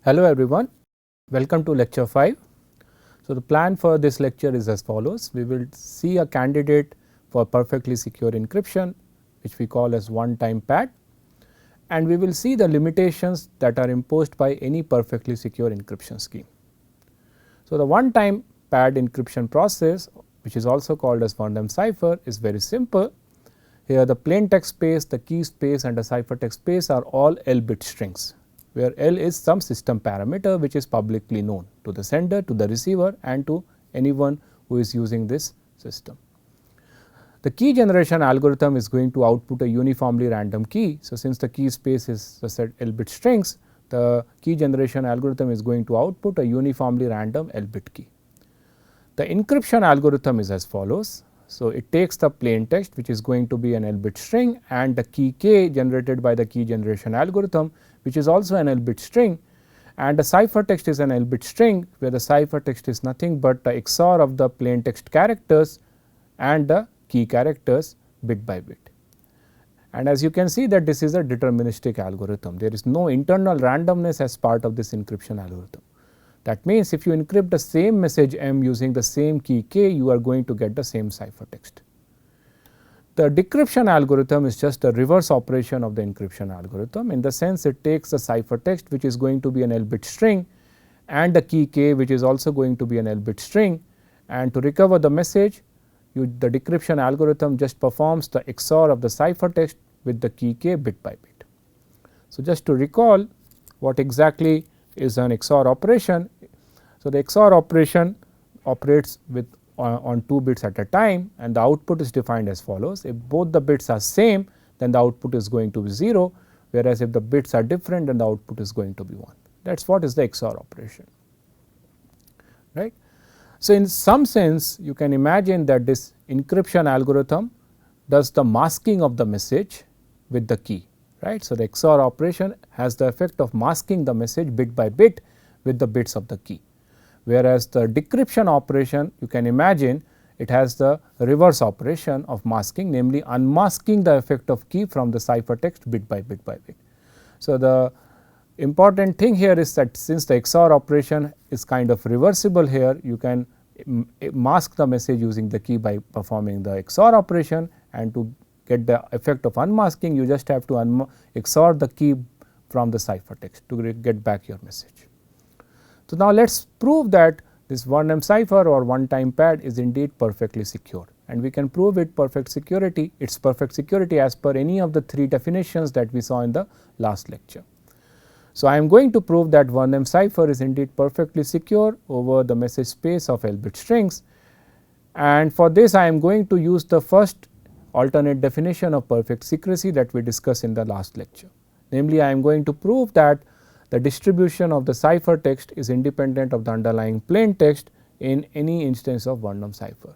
Hello everyone, welcome to lecture 5. So, the plan for this lecture is as follows. We will see a candidate for perfectly secure encryption, which we call as one-time pad, and we will see the limitations that are imposed by any perfectly secure encryption scheme. So, the one-time pad encryption process, which is also called as Vernam cipher, is very simple. Here the plain text space, the key space and the ciphertext space are all L bit strings, where L is some system parameter which is publicly known to the sender, to the receiver and to anyone who is using this system. The key generation algorithm is going to output a uniformly random key. So, since the key space is the set L bit strings, the key generation algorithm is going to output a uniformly random L bit key. The encryption algorithm is as follows. So, it takes the plain text, which is going to be an L bit string, and the key k generated by the key generation algorithm, which is also an L bit string, and the ciphertext is an L bit string, where the ciphertext is nothing but the XOR of the plain text characters and the key characters bit by bit. And as you can see that this is a deterministic algorithm, there is no internal randomness as part of this encryption algorithm. That means, if you encrypt the same message M using the same key k, you are going to get the same ciphertext. The decryption algorithm is just a reverse operation of the encryption algorithm, in the sense it takes the ciphertext, which is going to be an L bit string, and the key k, which is also going to be an L bit string, and to recover the message, the decryption algorithm just performs the XOR of the ciphertext with the key k bit by bit. So, just to recall what exactly is an XOR operation. So, the XOR operation operates with on 2 bits at a time, and the output is defined as follows. If both the bits are same, then the output is going to be 0, whereas if the bits are different, then the output is going to be 1. That is what is the XOR operation, right. So, in some sense you can imagine that this encryption algorithm does the masking of the message with the key, right. So, the XOR operation has the effect of masking the message bit by bit with the bits of the key, whereas the decryption operation, you can imagine it has the reverse operation of masking, namely unmasking the effect of key from the ciphertext bit by bit by bit. So, the important thing here is that since the XOR operation is kind of reversible here, you can mask the message using the key by performing the XOR operation, and to get the effect of unmasking, you just have to XOR the key from the ciphertext to get back your message. So, now let us prove that this Vernam cipher or one-time pad is indeed perfectly secure, and we can prove its perfect security as per any of the 3 definitions that we saw in the last lecture. So, I am going to prove that Vernam cipher is indeed perfectly secure over the message space of L bit strings, and for this I am going to use the first alternate definition of perfect secrecy that we discussed in the last lecture. Namely, I am going to prove that the distribution of the ciphertext is independent of the underlying plain text in any instance of Vernam cipher.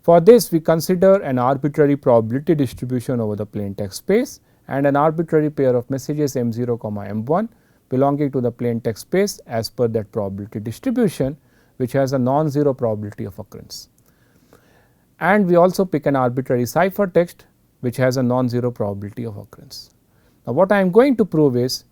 For this, we consider an arbitrary probability distribution over the plain text space and an arbitrary pair of messages M0, M1 belonging to the plain text space as per that probability distribution, which has a non-zero probability of occurrence. And we also pick an arbitrary ciphertext which has a non-zero probability of occurrence. Now, what I am going to prove is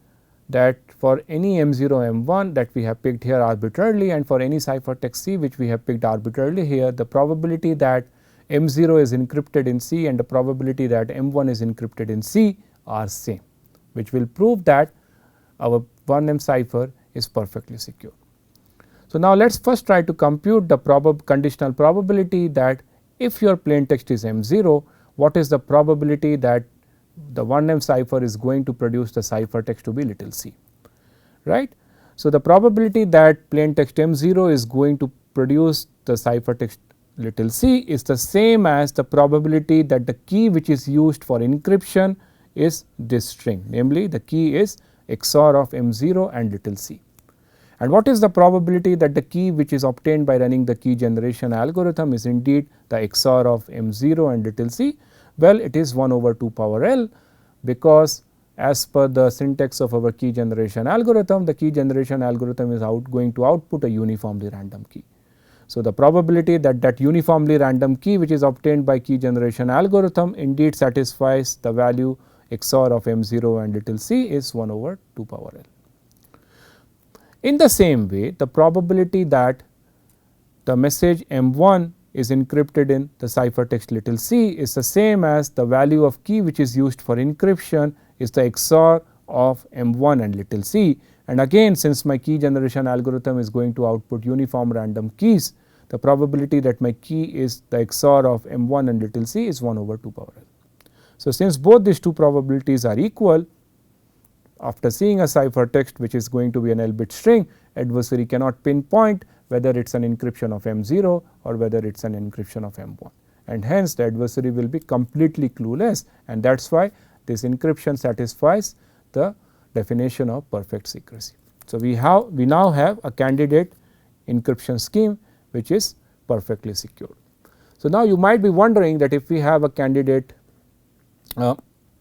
that for any M0, M1 that we have picked here arbitrarily, and for any ciphertext C which we have picked arbitrarily here, the probability that M0 is encrypted in C and the probability that M1 is encrypted in C are same, which will prove that our Vernam cipher is perfectly secure. So, now let us first try to compute the conditional probability that if your plain text is M0, what is the probability that the Vernam cipher is going to produce the ciphertext to be little c, right. So, the probability that plain text M0 is going to produce the ciphertext little c is the same as the probability that the key which is used for encryption is this string, namely the key is XOR of M0 and little c. And what is the probability that the key which is obtained by running the key generation algorithm is indeed the XOR of M0 and little c? Well, it is 1 over 2 power L, because as per the syntax of our key generation algorithm, the key generation algorithm is going to output a uniformly random key. So, the probability that that uniformly random key which is obtained by key generation algorithm indeed satisfies the value XOR of M0 and little c is 1 over 2 power L. In the same way, the probability that the message M1 is encrypted in the ciphertext little c is the same as the value of key which is used for encryption is the XOR of M1 and little c. And again, since my key generation algorithm is going to output uniform random keys, the probability that my key is the XOR of M1 and little c is 1 over 2 power n. So, since both these two probabilities are equal, after seeing a ciphertext which is going to be an L-bit string, adversary cannot pinpoint whether it is an encryption of M0 or whether it is an encryption of M1, and hence the adversary will be completely clueless, and that is why this encryption satisfies the definition of perfect secrecy. So, we now have a candidate encryption scheme which is perfectly secure. So, now you might be wondering that if we have a candidate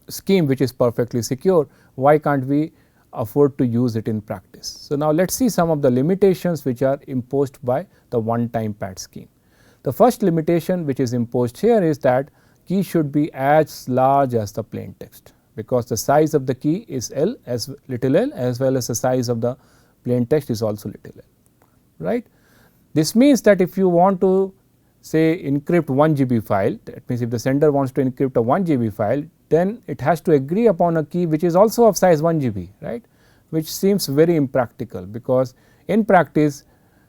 scheme which is perfectly secure, why can't we afford to use it in practice? So, now let us see some of the limitations which are imposed by the one time pad scheme. The first limitation which is imposed here is that key should be as large as the plain text, because the size of the key is L as little l as well as the size of the plain text is also little l, right. This means that if you want to say encrypt 1 GB file, that means if the sender wants to encrypt a 1 GB file, then it has to agree upon a key which is also of size 1 GB, right, which seems very impractical, because in practice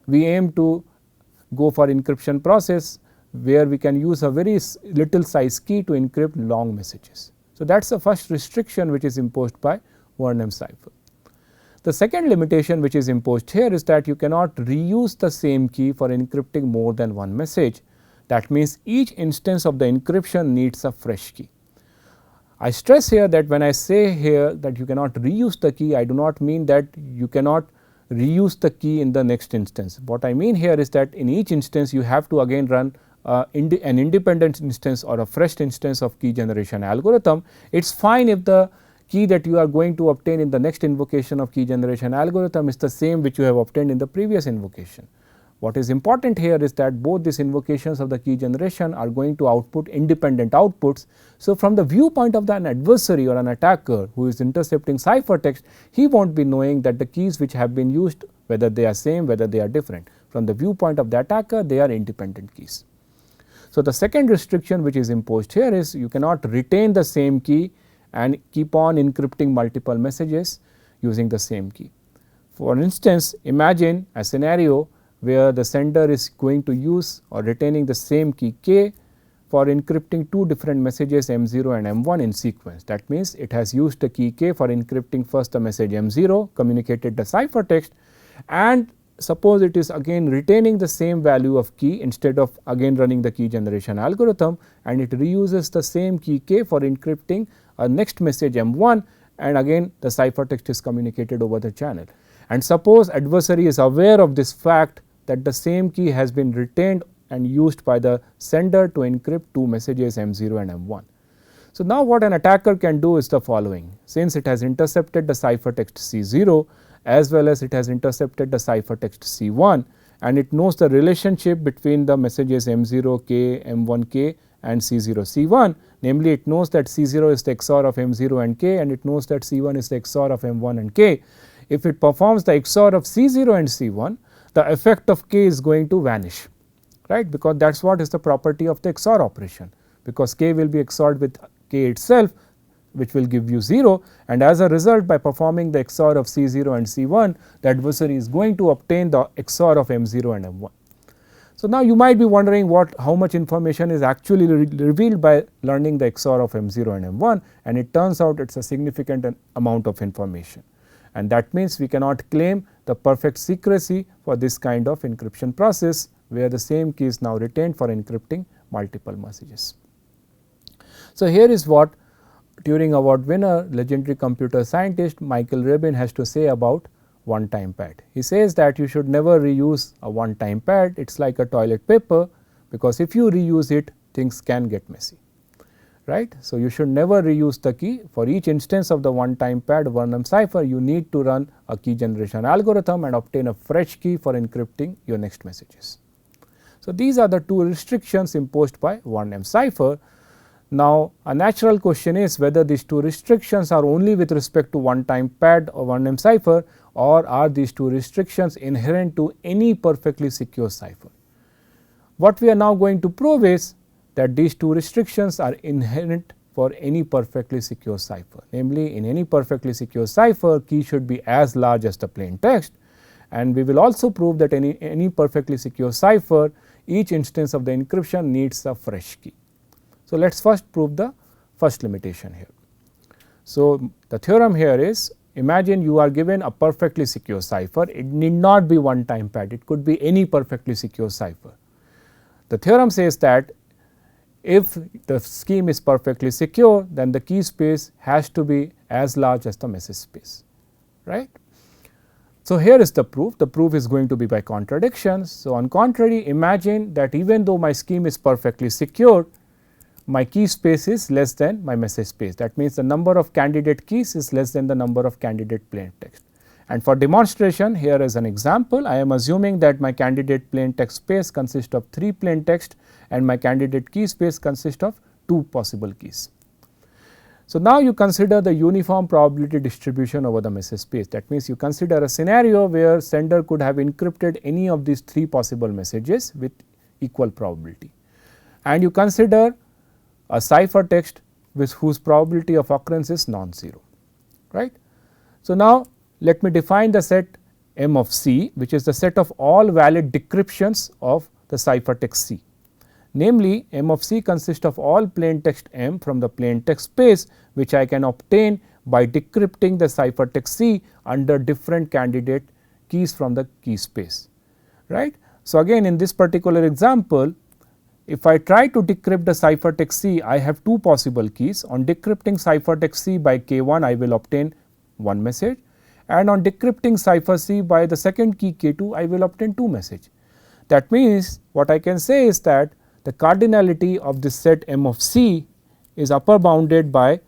we aim to go for encryption process where we can use a very little size key to encrypt long messages. So, that is the first restriction which is imposed by Vernam cipher. The second limitation which is imposed here is that you cannot reuse the same key for encrypting more than one message. That means each instance of the encryption needs a fresh key. I stress here that when I say here that you cannot reuse the key, I do not mean that you cannot reuse the key in the next instance. What I mean here is that in each instance you have to again run an independent instance or a fresh instance of key generation algorithm. It is fine if the key that you are going to obtain in the next invocation of key generation algorithm is the same which you have obtained in the previous invocation. What is important here is that both these invocations of the key generation are going to output independent outputs. So, from the viewpoint of an adversary or an attacker who is intercepting ciphertext, he will not be knowing that the keys which have been used, whether they are same, whether they are different. From the viewpoint of the attacker, they are independent keys. So, the second restriction which is imposed here is you cannot retain the same key and keep on encrypting multiple messages using the same key. For instance, imagine a scenario where the sender is going to use or retaining the same key k for encrypting two different messages M0 and M1 in sequence. That means it has used the key k for encrypting first the message M0, communicated the ciphertext, and suppose it is again retaining the same value of key instead of again running the key generation algorithm, and it reuses the same key k for encrypting a next message M1, and again the ciphertext is communicated over the channel. And suppose adversary is aware of this fact that the same key has been retained and used by the sender to encrypt two messages M0 and M1. So, now what an attacker can do is the following. Since it has intercepted the ciphertext C0 as well as it has intercepted the ciphertext C1, and it knows the relationship between the messages M0k, M1k and C0 C1, namely it knows that C0 is the XOR of M0 and k, and it knows that C1 is the XOR of M1 and k. If it performs the XOR of C0 and C1, the effect of k is going to vanish, right, because that is what is the property of the XOR operation, because k will be XORed with k itself, which will give you 0, and as a result by performing the XOR of C0 and C1, the adversary is going to obtain the XOR of M0 and M1. So, now you might be wondering how much information is actually revealed by learning the XOR of M0 and M1, and it turns out it is a significant amount of information. And that means we cannot claim the perfect secrecy for this kind of encryption process, where the same key is now retained for encrypting multiple messages. So, here is what Turing Award winner, legendary computer scientist Michael Rabin has to say about one time pad. He says that you should never reuse a one time pad, it is like a toilet paper, because if you reuse it, things can get messy. Right. So, you should never reuse the key. For each instance of the one time pad Vernam cipher, you need to run a key generation algorithm and obtain a fresh key for encrypting your next messages. So, these are the two restrictions imposed by Vernam cipher. Now, a natural question is whether these two restrictions are only with respect to one time pad or one time cipher, or are these two restrictions inherent to any perfectly secure cipher. What we are now going to prove is that these two restrictions are inherent for any perfectly secure cipher. Namely, in any perfectly secure cipher, key should be as large as the plain text, and we will also prove that any perfectly secure cipher, each instance of the encryption needs a fresh key. So, let us first prove the first limitation here. So, the theorem here is, imagine you are given a perfectly secure cipher. It need not be one time pad, it could be any perfectly secure cipher. The theorem says that if the scheme is perfectly secure, then the key space has to be as large as the message space, right. So, here is the proof. The proof is going to be by contradiction. So, on contrary, imagine that even though my scheme is perfectly secure, my key space is less than my message space. That means, the number of candidate keys is less than the number of candidate plain text. And for demonstration, here is an example. I am assuming that my candidate plain text space consists of 3 plain text and my candidate key space consists of 2 possible keys. So, now you consider the uniform probability distribution over the message space. That means, you consider a scenario where sender could have encrypted any of these 3 possible messages with equal probability, and you consider a cipher text with whose probability of occurrence is non-zero, right. So, now let me define the set M of C, which is the set of all valid decryptions of the cipher text C. Namely, M of C consists of all plain text M from the plain text space, which I can obtain by decrypting the cipher text C under different candidate keys from the key space, right. So, again in this particular example, if I try to decrypt the cipher text C, I have 2 possible keys. On decrypting cipher text C by K1, I will obtain 1 message, and on decrypting cipher C by the second key K2, I will obtain 2 message. That means, what I can say is that the cardinality of this set M of C is upper bounded by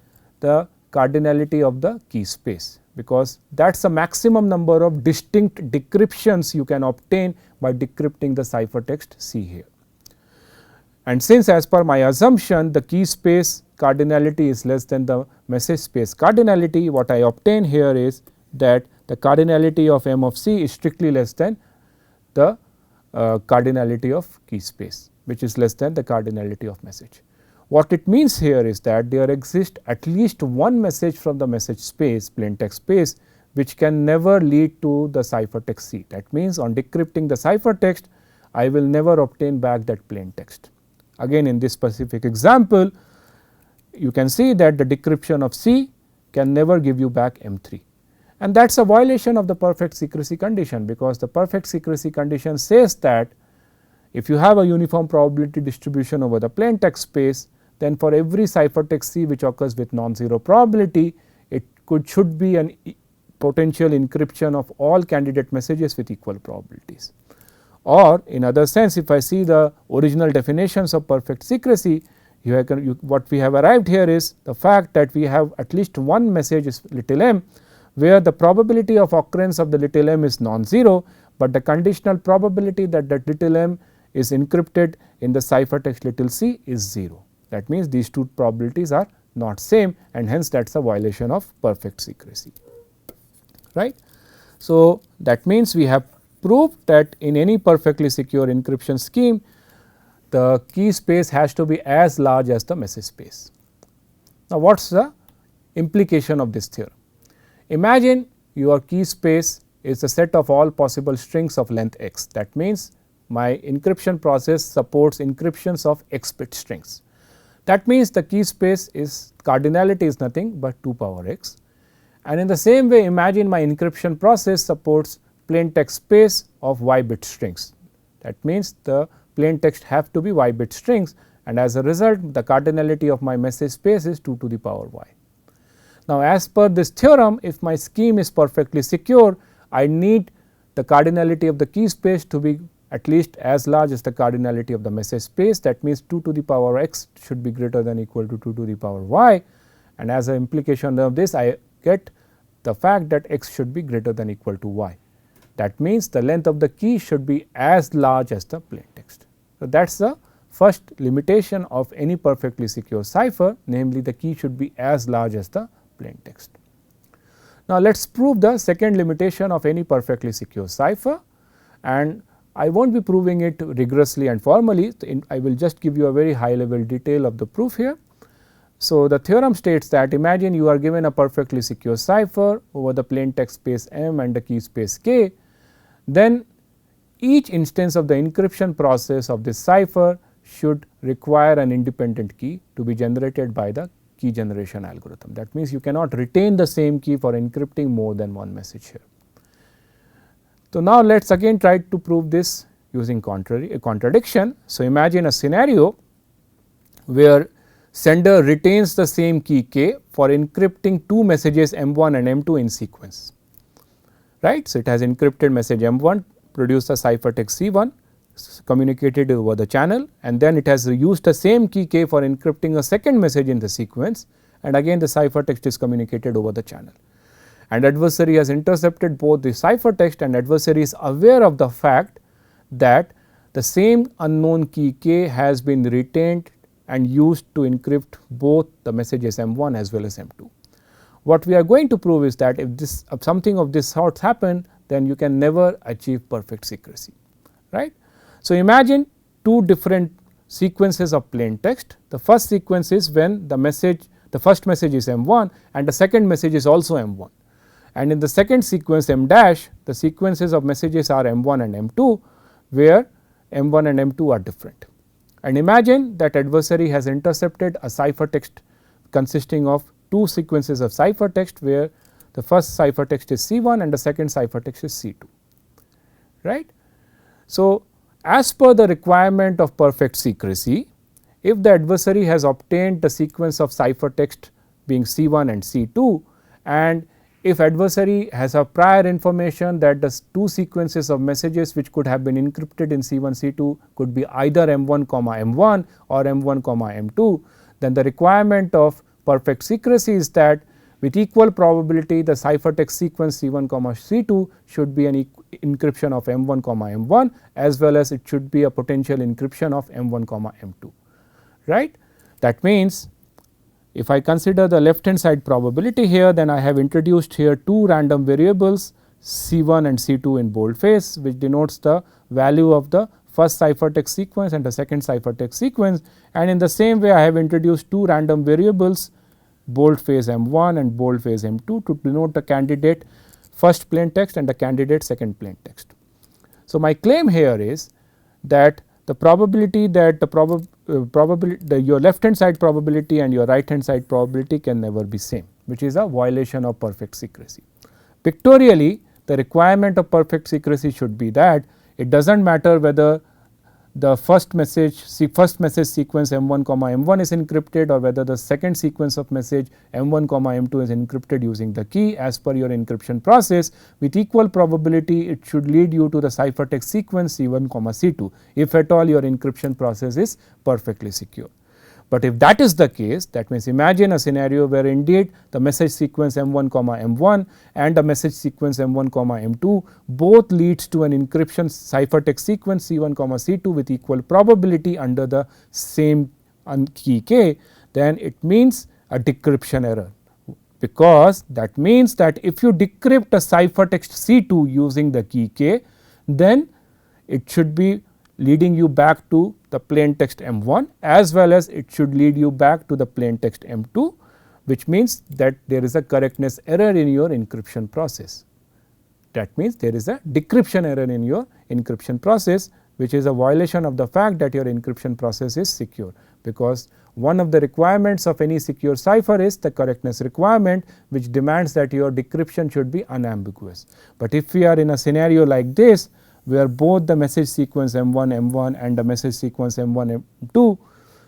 the cardinality of the key space, because that is the maximum number of distinct decryptions you can obtain by decrypting the cipher text C here. And since, as per my assumption, the key space cardinality is less than the message space cardinality, what I obtain here is that the cardinality of M of C is strictly less than the cardinality of key space, which is less than the cardinality of message. What it means here is that there exists at least one message from the message space, plain text space, which can never lead to the cipher text C. That means, on decrypting the cipher text, I will never obtain back that plain text. Again, in this specific example, you can see that the decryption of C can never give you back M3. And that is a violation of the perfect secrecy condition, because the perfect secrecy condition says that if you have a uniform probability distribution over the plain text space, then for every cipher text C which occurs with non-zero probability, it should be an potential encryption of all candidate messages with equal probabilities. Or in other sense, if I see the original definitions of perfect secrecy, what we have arrived here is the fact that we have at least one message is little m, where the probability of occurrence of the little m is non-zero, but the conditional probability that little m is encrypted in the cipher text little c is 0. That means, these two probabilities are not same, and hence that is a violation of perfect secrecy, right. So, that means we have proved that in any perfectly secure encryption scheme, the key space has to be as large as the message space. Now, what is the implication of this theorem? Imagine your key space is a set of all possible strings of length x. That means, my encryption process supports encryptions of x bit strings. That means, the key space is cardinality is nothing but 2 power x, and in the same way, imagine my encryption process supports plain text space of y bit strings. That means, the plain text have to be y bit strings, and as a result, the cardinality of my message space is 2 to the power y. Now, as per this theorem, if my scheme is perfectly secure, I need the cardinality of the key space to be at least as large as the cardinality of the message space. That means, 2 to the power x should be greater than or equal to 2 to the power y, and as an implication of this, I get the fact that x should be greater than or equal to y. That means, the length of the key should be as large as the plain text. So, that is the first limitation of any perfectly secure cipher, namely the key should be as large as the plain text. Now, let us prove the second limitation of any perfectly secure cipher, and I will not be proving it rigorously and formally. I will just give you a very high level detail of the proof here. So, the theorem states that imagine you are given a perfectly secure cipher over the plain text space M and the key space K, then each instance of the encryption process of this cipher should require an independent key to be generated by the key generation algorithm. That means, you cannot retain the same key for encrypting more than one message here. So, now let us again try to prove this using contradiction. So, imagine a scenario where sender retains the same key K for encrypting two messages M1 and M2 in sequence, right. So, it has encrypted message M1, produced the ciphertext C1, communicated over the channel, and then it has used the same key K for encrypting a second message in the sequence, and again the ciphertext is communicated over the channel. And adversary has intercepted both the ciphertext, and adversary is aware of the fact that the same unknown key K has been retained and used to encrypt both the messages M1 as well as M2. What we are going to prove is that if something of this sort happen, then you can never achieve perfect secrecy, right. So, imagine two different sequences of plain text. The first sequence is when the first message is M1 and the second message is also M1, and in the second sequence M dash, the sequences of messages are M1 and M2, where M1 and M2 are different. And imagine that adversary has intercepted a ciphertext consisting of two sequences of ciphertext, where the first ciphertext is C1 and the second ciphertext is C2, right. So, as per the requirement of perfect secrecy, if the adversary has obtained the sequence of ciphertext being C1 and C2, and if adversary has a prior information that the two sequences of messages which could have been encrypted in C1 C2 could be either M1 comma M1 or M1 comma M2, then the requirement of perfect secrecy is that with equal probability the ciphertext sequence C1 comma C2 should be an encryption of M1 comma M1, as well as it should be a potential encryption of M1 comma M2, right. That means, if I consider the left hand side probability here, then I have introduced here two random variables C1 and C2 in boldface, which denotes the value of the first ciphertext sequence and the second ciphertext sequence, and in the same way I have introduced two random variables boldface M1 and boldface M2 to denote the candidate first plain text and the candidate second plain text. So, my claim here is that the probability that your left hand side probability and your right hand side probability can never be same, which is a violation of perfect secrecy. Pictorially, the requirement of perfect secrecy should be that it does not matter whether the first message sequence M1 comma M1 is encrypted, or whether the second sequence of message M1 comma M2 is encrypted using the key. As per your encryption process, with equal probability it should lead you to the ciphertext sequence C1 comma C2, if at all your encryption process is perfectly secure. But if that is the case, that means imagine a scenario where indeed the message sequence M1 comma M1 and the message sequence M1 comma M2 both leads to an encryption ciphertext sequence C1 comma C2 with equal probability under the same key K, then it means a decryption error, because that means that if you decrypt a ciphertext C2 using the key K, then it should be leading you back to the plain text M1, as well as it should lead you back to the plain text M2, which means that there is a correctness error in your encryption process. That means there is a decryption error in your encryption process, which is a violation of the fact that your encryption process is secure, because one of the requirements of any secure cipher is the correctness requirement, which demands that your decryption should be unambiguous. But if we are in a scenario like this, where both the message sequence M1 and the message sequence M1 M2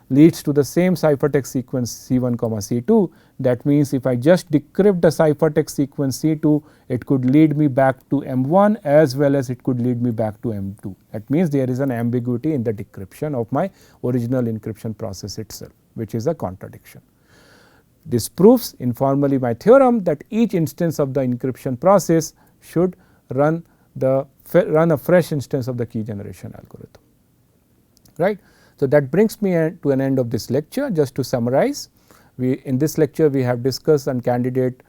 leads to the same ciphertext sequence C1 comma C2, that means if I just decrypt the ciphertext sequence C2, it could lead me back to M1 as well as it could lead me back to M2. That means there is an ambiguity in the decryption of my original encryption process itself, which is a contradiction. This proves informally my theorem that each instance of the encryption process should run a fresh instance of the key generation algorithm, right. So, that brings me to an end of this lecture. Just to summarize, in this lecture we have discussed and candidate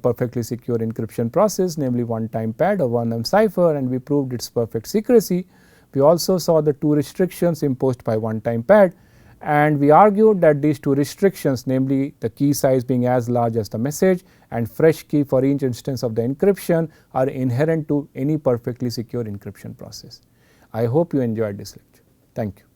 perfectly secure encryption process, namely one time pad or Vernam cipher, and we proved its perfect secrecy. We also saw the two restrictions imposed by one time pad, and we argued that these two restrictions, namely the key size being as large as the message and fresh key for each instance of the encryption, are inherent to any perfectly secure encryption process. I hope you enjoyed this lecture. Thank you.